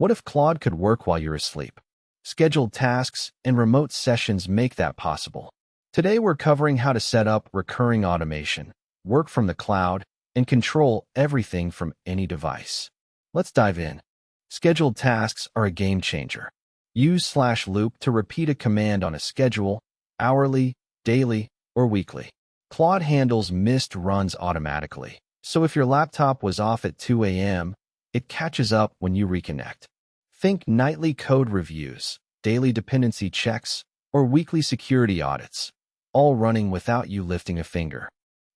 What if Claude could work while you're asleep? Scheduled tasks and remote sessions make that possible. Today we're covering how to set up recurring automation, work from the cloud, and control everything from any device. Let's dive in. Scheduled tasks are a game changer. Use /loop to repeat a command on a schedule, hourly, daily, or weekly. Claude handles missed runs automatically, so if your laptop was off at 2 a.m., it catches up when you reconnect. Think nightly code reviews, daily dependency checks, or weekly security audits, all running without you lifting a finger.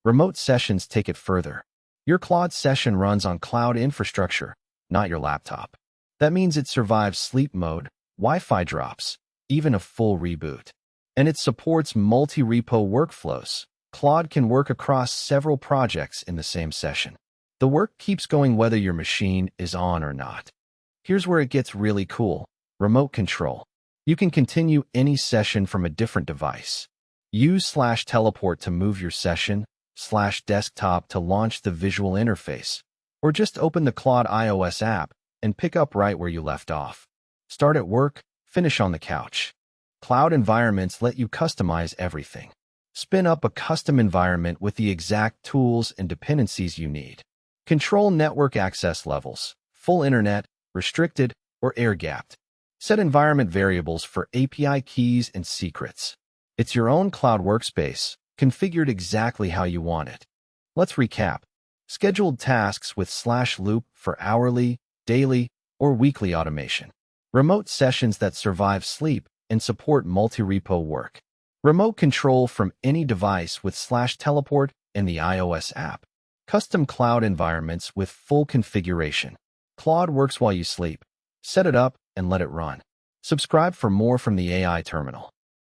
Remote sessions take it further. Your Claude session runs on cloud infrastructure, not your laptop. That means it survives sleep mode, Wi-Fi drops, even a full reboot. And it supports multi-repo workflows. Claude can work across several projects in the same session. The work keeps going whether your machine is on or not. Here's where it gets really cool. Remote control. You can continue any session from a different device. Use /teleport to move your session, /desktop to launch the visual interface, or just open the Claude iOS app and pick up right where you left off. Start at work, finish on the couch. Cloud environments let you customize everything. Spin up a custom environment with the exact tools and dependencies you need. Control network access levels, full internet, restricted, or air-gapped. Set environment variables for API keys and secrets. It's your own cloud workspace, configured exactly how you want it. Let's recap. Scheduled tasks with /loop for hourly, daily, or weekly automation. Remote sessions that survive sleep and support multi-repo work. Remote control from any device with /teleport and the iOS app. Custom cloud environments with full configuration. Claude works while you sleep. Set it up and let it run. Subscribe for more from the AI Terminal.